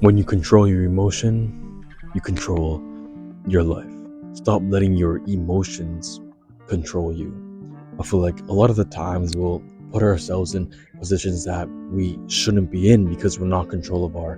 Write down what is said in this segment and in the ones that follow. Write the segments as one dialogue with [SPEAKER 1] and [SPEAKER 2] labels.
[SPEAKER 1] When you control your emotion, you control your life. Stop letting your emotions control you. I feel like a lot of the times we'll put ourselves in positions that we shouldn't be in because we're not in control of our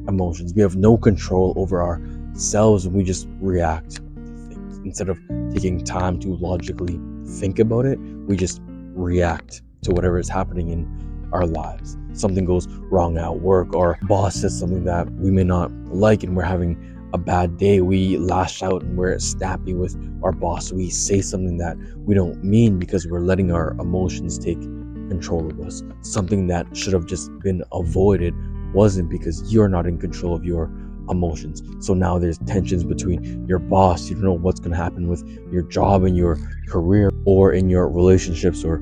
[SPEAKER 1] emotions. We have no control over ourselves and we just react to things. Instead of taking time to logically think about it, we just react to whatever is happening in our lives. Something goes wrong at work, or boss says something that we may not like and we're having a bad day, we lash out and we're snappy with our boss. We say something that we don't mean because we're letting our emotions take control of us. Something that should have just been avoided wasn't, because you're not in control of your emotions. So now there's tensions between your boss. You don't know what's going to happen with your job and your career, or in your relationships or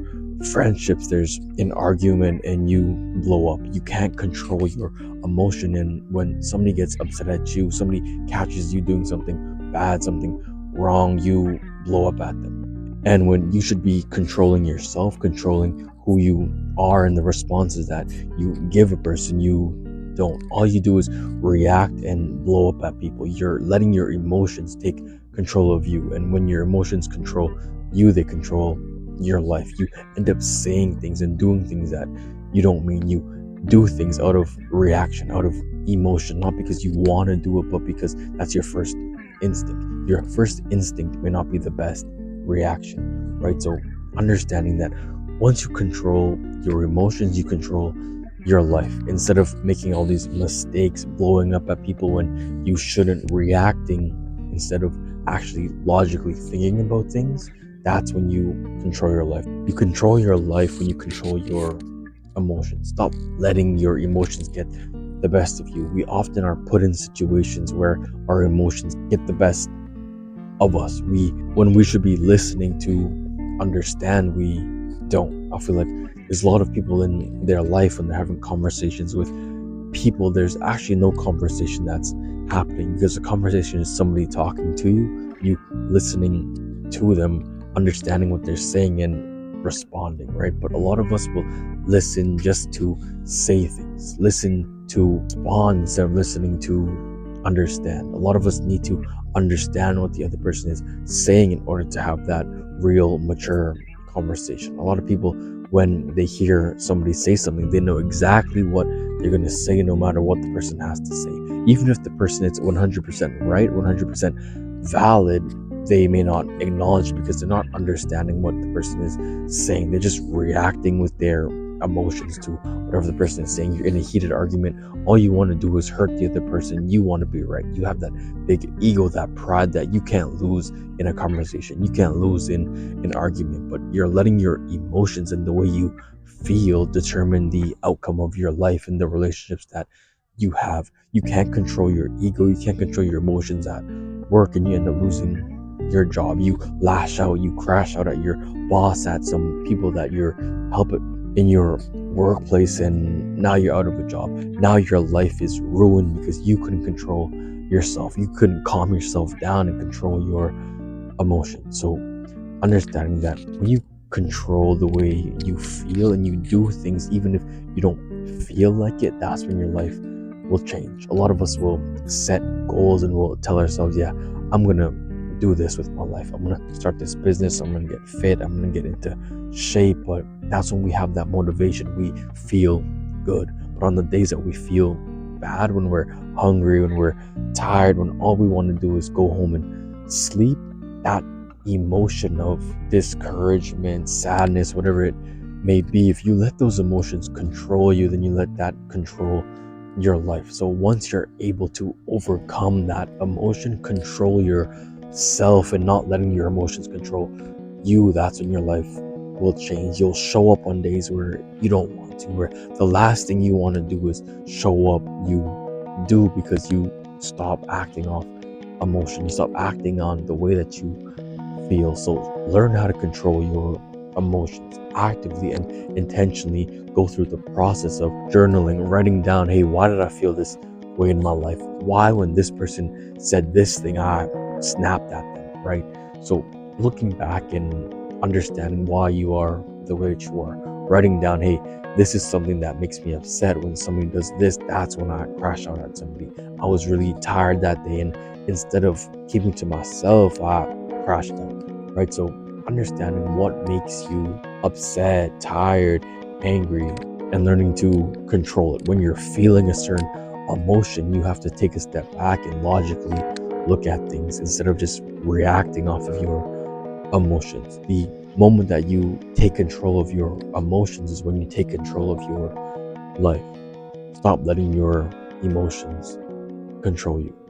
[SPEAKER 1] friendships. There's an argument and you blow up. You can't control your emotion, and when somebody gets upset at you, somebody catches you doing something bad, something wrong, you blow up at them. And when you should be controlling yourself, controlling who you are and the responses that you give a person, you don't. All you do is react and blow up at people. You're letting your emotions take control of you, and when your emotions control you, they control your life. You end up saying things and doing things that you don't mean. You do things out of reaction, out of emotion, not because you want to do it, but because that's your first instinct. Your first instinct may not be the best reaction, right? So understanding that once you control your emotions, you control your life. Instead of making all these mistakes, blowing up at people when you shouldn't, reacting instead of actually logically thinking about things, that's when you control your life. You control your life when you control your emotions. Stop letting your emotions get the best of you. We often are put in situations where our emotions get the best of us. When we should be listening to understand, we don't. I feel like there's a lot of people in their life when they're having conversations with people, there's actually no conversation that's happening, because the conversation is somebody talking to you listening to them, understanding what they're saying and responding, right? But a lot of us will listen just to say things, listen to respond instead of listening to understand. A lot of us need to understand what the other person is saying in order to have that real mature conversation. A lot of people, when they hear somebody say something, they know exactly what they're going to say no matter what the person has to say. Even if the person is 100% right, 100% valid, they may not acknowledge because they're not understanding what the person is saying. They're just reacting with their emotions to whatever the person is saying. You're in a heated argument. All you want to do is hurt the other person. You want to be right. You have that big ego, that pride that you can't lose in a conversation. You can't lose in an argument, but you're letting your emotions and the way you feel determine the outcome of your life and the relationships that you have. You can't control your ego. You can't control your emotions at work, and you end up losing your job. You lash out, you crash out at your boss, at some people that you're helping in your workplace, and now you're out of a job. Now your life is ruined because you couldn't control yourself. You couldn't calm yourself down and control your emotions. So understanding that when you control the way you feel and you do things even if you don't feel like it, that's when your life will change. A lot of us will set goals and we'll tell ourselves, yeah, I'm gonna do this with my life. I'm gonna start this business. I'm gonna get fit. I'm gonna get into shape. But that's when we have that motivation. We feel good. But on the days that we feel bad, when we're hungry, when we're tired, when all we want to do is go home and sleep, that emotion of discouragement, sadness, whatever it may be, if you let those emotions control you, then you let that control your life. So once you're able to overcome that emotion, control yourself and not letting your emotions control you, that's when your life will change. You'll show up on days where you don't want to, where the last thing you want to do is show up. You do, because you stop acting off emotion. You stop acting on the way that you feel. So learn how to control your emotions actively and intentionally. Go through the process of journaling, writing down, hey, why did I feel this way in my life? Why, when this person said this thing, I snapped at them, right? So looking back and understanding why you are the way that you are, writing down, hey, this is something that makes me upset. When somebody does this, that's when I crash out at somebody. I was really tired that day, and instead of keeping to myself, I crashed out, right? So understanding what makes you upset, tired, angry, and learning to control it. When you're feeling a certain emotion, you have to take a step back and logically look at things instead of just reacting off of your emotions. The moment that you take control of your emotions is when you take control of your life. Stop letting your emotions control you.